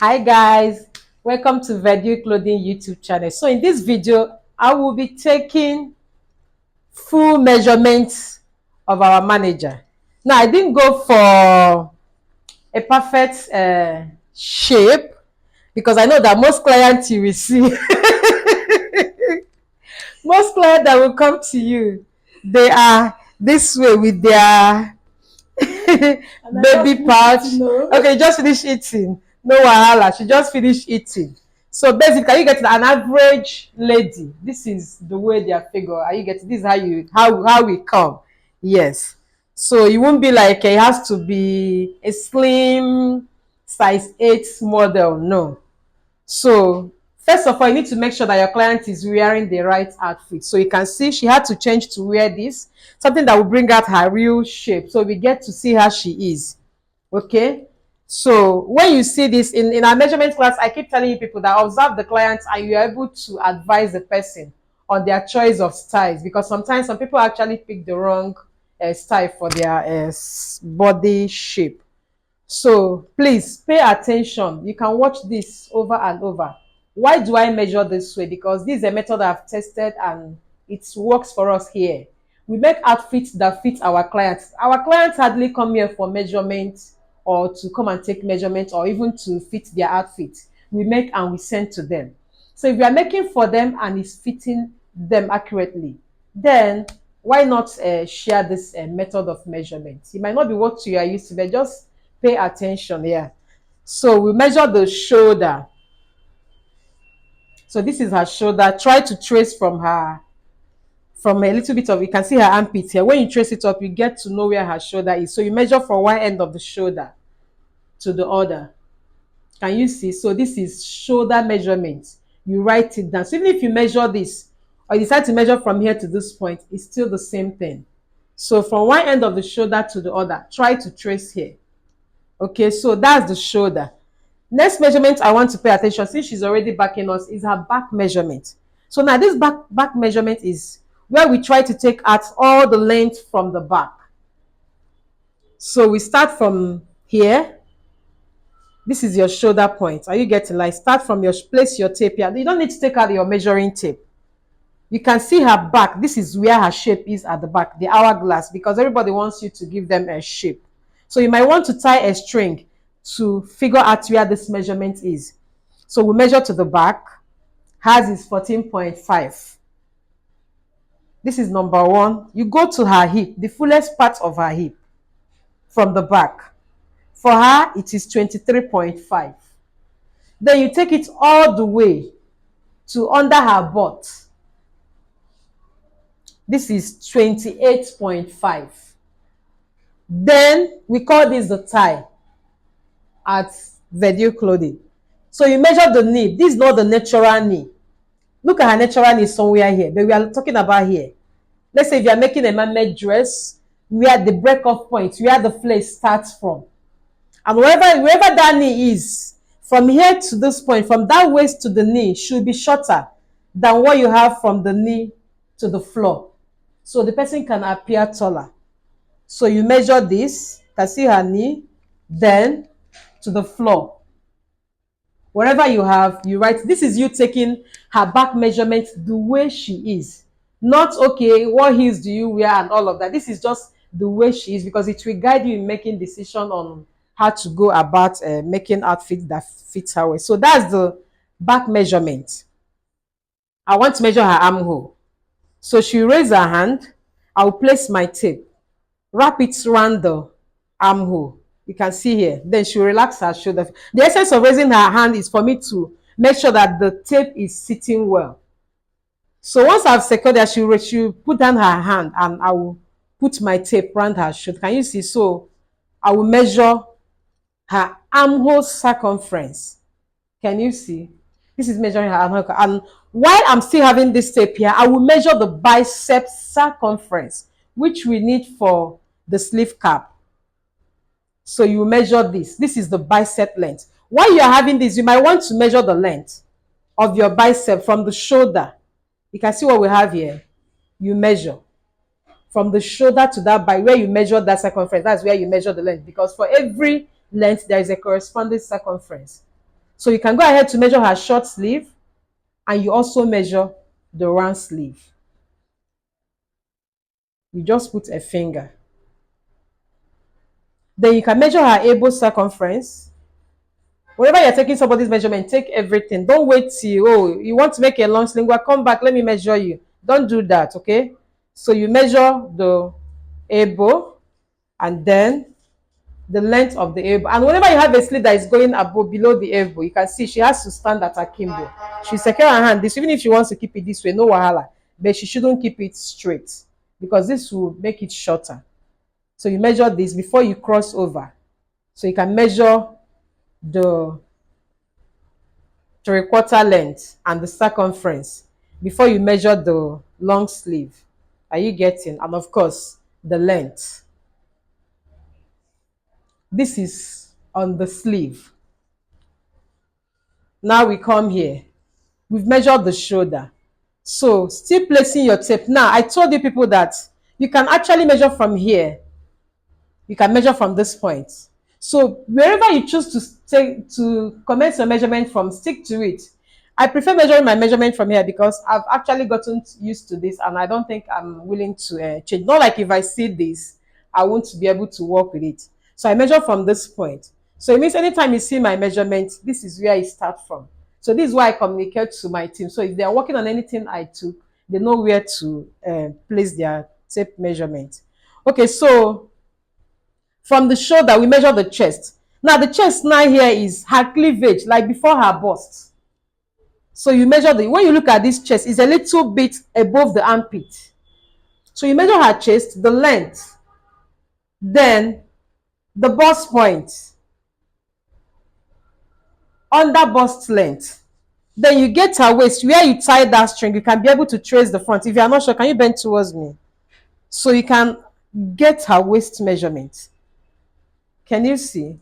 Hi guys, welcome to Verdu Clothing YouTube channel. So in this video, I will be taking full measurements of our manager. Now I didn't go for a perfect shape because I know that most clients you will see, most clients that will come to you, they are this way with their baby pouch. Okay, just finish eating. No wahala. She just finished eating. So basically, you get an average lady. This is the way they are figure. Are you getting this? Is how we come? Yes. So it won't be like it has to be a slim size 8 model. No. So first of all, you need to make sure that your client is wearing the right outfit. So you can see she had to change to wear this, something that will bring out her real shape. So we get to see how she is. Okay. So when you see this in our measurement class, I keep telling you people that observe the clients and you're able to advise the person on their choice of styles, because sometimes some people actually pick the wrong style for their body shape. So please pay attention. You can watch this over and over. Why do I measure this way? Because this is a method I've tested and it works for us here. We make outfits that fit our clients. Our clients hardly come here for measurement or to come and take measurement or even to fit their outfit. We make and we send to them. So if you are making for them and it's fitting them accurately, then why not share this method of measurement? It might not be what you are used to, but just pay attention here. So we measure the shoulder. So this is her shoulder. Try to trace from a little bit of, you can see her armpit here. When you trace it up, you get to know where her shoulder is. So you measure from one end of the shoulder to the other. Can you see? So this is shoulder measurement. You write it down. So even if you measure this or you decide to measure from here to this point, it's still the same thing. So from one end of the shoulder to the other, try to trace here. Okay, so that's the shoulder. Next measurement I want to pay attention, since she's already backing us, is her back measurement. So now this back measurement is where we try to take out all the length from the back. So we start from here. This is your shoulder point. Are you getting? Like, start from your place your tape here. You don't need to take out your measuring tape. You can see her back. This is where her shape is at the back, the hourglass, because everybody wants you to give them a shape. So you might want to tie a string to figure out where this measurement is. So we measure to the back. Hers is 14.5. This is number one. You go to her hip, the fullest part of her hip from the back. For her, it is 23.5. Then you take it all the way to under her butt. This is 28.5. Then we call this the thigh at Verdu Clothing. So you measure the knee. This is not the natural knee. Look at her natural knee somewhere here, but we are talking about here. Let's say if you are making a man-made dress, where the break-off point, where the flace starts from. And wherever that knee is, from here to this point, from that waist to the knee, should be shorter than what you have from the knee to the floor. So the person can appear taller. So you measure this, you can see her knee, then to the floor. Wherever you have, you write, this is you taking her back measurement the way she is. Not, okay, what heels do you wear and all of that. This is just the way she is, because it will guide you in making decision on how to go about making outfits that fits her way. So that's the back measurement. I want to measure her armhole. So she raise her hand. I'll place my tape, wrap it around the armhole. You can see here. Then she will relax her shoulder. The essence of raising her hand is for me to make sure that the tape is sitting well. So once I've secured that, she will put down her hand and I will put my tape around her shoulder. Can you see? So I will measure her armhole circumference. Can you see? This is measuring her armhole. And while I'm still having this tape here, I will measure the bicep circumference, which we need for the sleeve cap. So you measure this. This is the bicep length. While you are having this, you might want to measure the length of your bicep from the shoulder. You can see what we have here. You measure from the shoulder to that, by where you measure that circumference. That's where you measure the length, because for every length there is a corresponding circumference. So you can go ahead to measure her short sleeve, and you also measure the round sleeve. You just put a finger. Then you can measure her elbow circumference. Whenever you're taking somebody's measurement, take everything. Don't wait till, oh, you want to make a long sleeve, well, come back, let me measure you. Don't do that, okay? So you measure the elbow and then the length of the elbow. And whenever you have a sleeve that is going above, below the elbow, you can see she has to stand at her kimbo. She secure her hand this, even if she wants to keep it this way, no wahala. But she shouldn't keep it straight because this will make it shorter. So you measure this before you cross over. So you can measure the 3/4 length and the circumference before you measure the long sleeve. Are you getting? And of course, the length. This is on the sleeve. Now we come here. We've measured the shoulder. So still placing your tape. Now, I told you people that you can actually measure from here. You can measure from this point. So wherever you choose to commence your measurement from, stick to it. I prefer measuring my measurement from here because I've actually gotten used to this and I don't think I'm willing to change. Not like if I see this, I won't be able to work with it. So I measure from this point. So it means anytime you see my measurement, this is where it starts from. So this is why I communicate to my team. So if they are working on anything I took, they know where to place their tape measurement. Okay, so from the shoulder, we measure the chest. Now, the chest now here is her cleavage, like before her bust. So you measure when you look at this chest, it's a little bit above the armpit. So you measure her chest, the length, then the bust point, under bust length. Then you get her waist, where you tie that string, you can be able to trace the front. If you are not sure, can you bend towards me? So you can get her waist measurement. Can you see?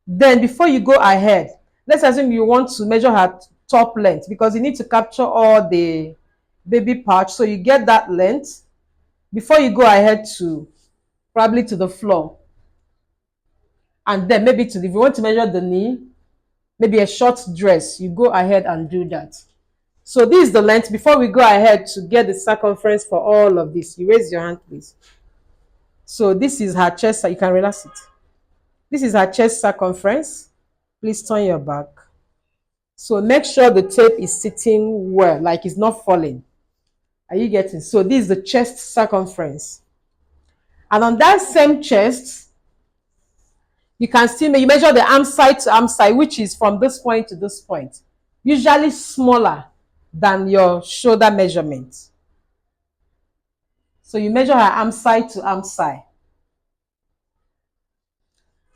Then before you go ahead, let's assume you want to measure her top length because you need to capture all the baby pouch. So you get that length before you go ahead to probably to the floor. And then maybe if you want to measure the knee, maybe a short dress, you go ahead and do that. So this is the length. Before we go ahead to get the circumference for all of this, you raise your hand, please. So this is her chest. You can relax it. This is her chest circumference. Please turn your back. So make sure the tape is sitting well, like it's not falling. Are you getting? So this is the chest circumference. And on that same chest, you can still you measure the arm side to arm side, which is from this point to this point. Usually smaller than your shoulder measurement. So you measure her arm side to arm side.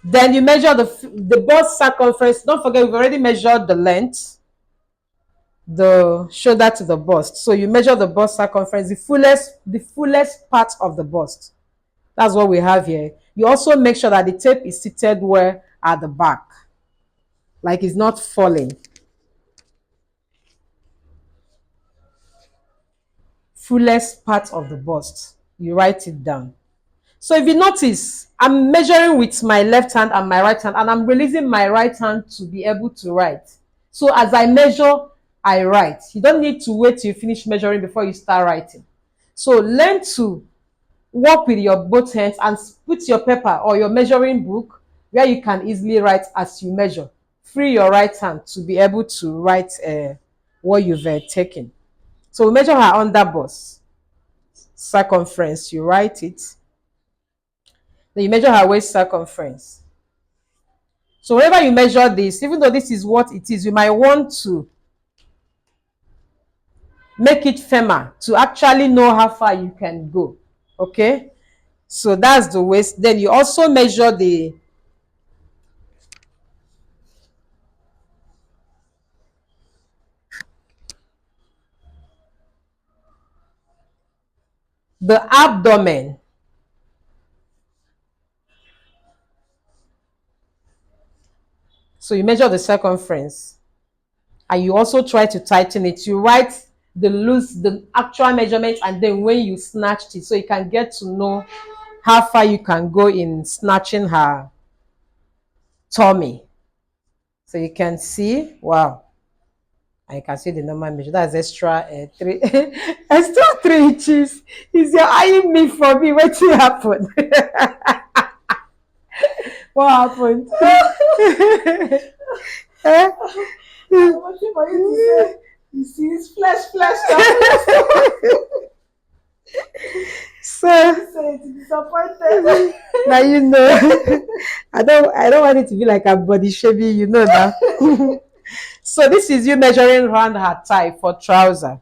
Then you measure the bust circumference. Don't forget, we've already measured the length, the shoulder to the bust. So you measure the bust circumference, the fullest part of the bust. That's what we have here. You also make sure that the tape is seated well at the back, like it's not falling. Fullest part of the bust. You write it down. So if you notice, I'm measuring with my left hand and my right hand, and I'm releasing my right hand to be able to write. So as I measure, I write. You don't need to wait till you finish measuring before you start writing. So learn to work with your both hands and put your paper or your measuring book where you can easily write as you measure. Free your right hand to be able to write what you've taken. So we measure her under bust circumference. You write it. Then you measure her waist circumference. So whenever you measure this, even though this is what it is, you might want to make it firmer to actually know how far you can go. Okay? So that's the waist. Then you also measure the abdomen. So you measure the circumference and you also try to tighten it. You write the actual measurement, and then when you snatched it, so you can get to know how far you can go in snatching her tummy. So you can see, wow, I can see the normal measure. That's extra 3, extra 3 inches. Is your eyeing me for me? What happened? What happened? Eh? I'm waiting for you to say, you see, it's flesh. So Say it's disappointed. now you know. I don't want it to be like a body shaming, you know now. So this is you measuring around her thigh for trouser.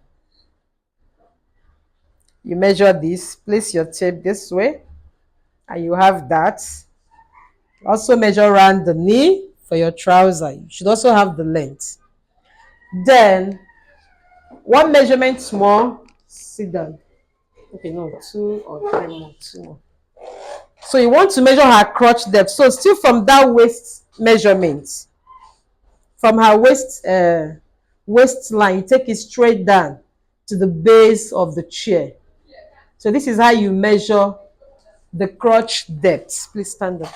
You measure this, place your tape this way, and you have that. Also measure around the knee for your trouser. You should also have the length. Then one measurement more. Sit down. Okay, no, 2 or 3 more. 2 more. So you want to measure her crotch depth. So still from that waist measurement, from her waistline, you take it straight down to the base of the chair. So this is how you measure the crotch depth. Please stand up.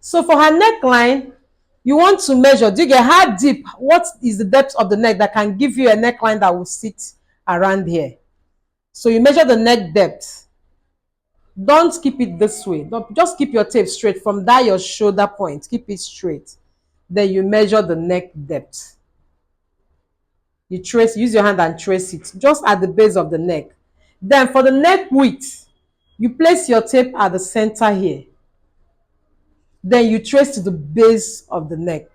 So for her neckline, you want to measure, do you get how deep, what is the depth of the neck that can give you a neckline that will sit around here? So you measure the neck depth. Don't keep it this way. Don't, just keep your tape straight from that your shoulder point. Keep it straight. Then you measure the neck depth. You trace, use your hand and trace it just at the base of the neck. Then for the neck width, you place your tape at the center here. Then you trace to the base of the neck.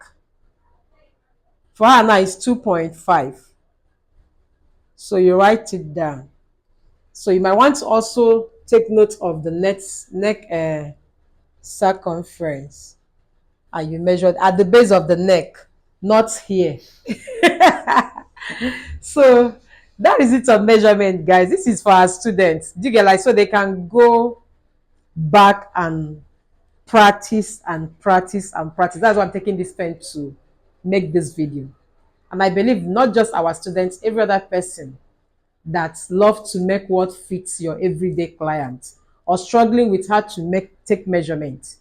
For her now, it's 2.5. So you write it down. So you might want to also take note of the neck circumference. And you measure at the base of the neck, not here. So that is it on measurement, guys. This is for our students. Do you get, like, so they can go back and practice and practice and practice. That's why I'm taking this pen to make this video. And I believe not just our students, every other person that love to make what fits your everyday client or struggling with how to take measurements,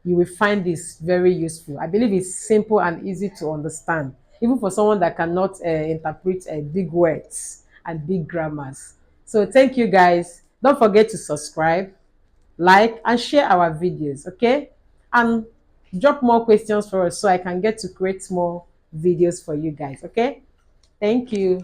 you will find this very useful. I believe it's simple and easy to understand, even for someone that cannot interpret big words and big grammars. So thank you, guys. Don't forget to subscribe, like, and share our videos, okay? And drop more questions for us so I can get to create more videos for you guys, okay? Thank you.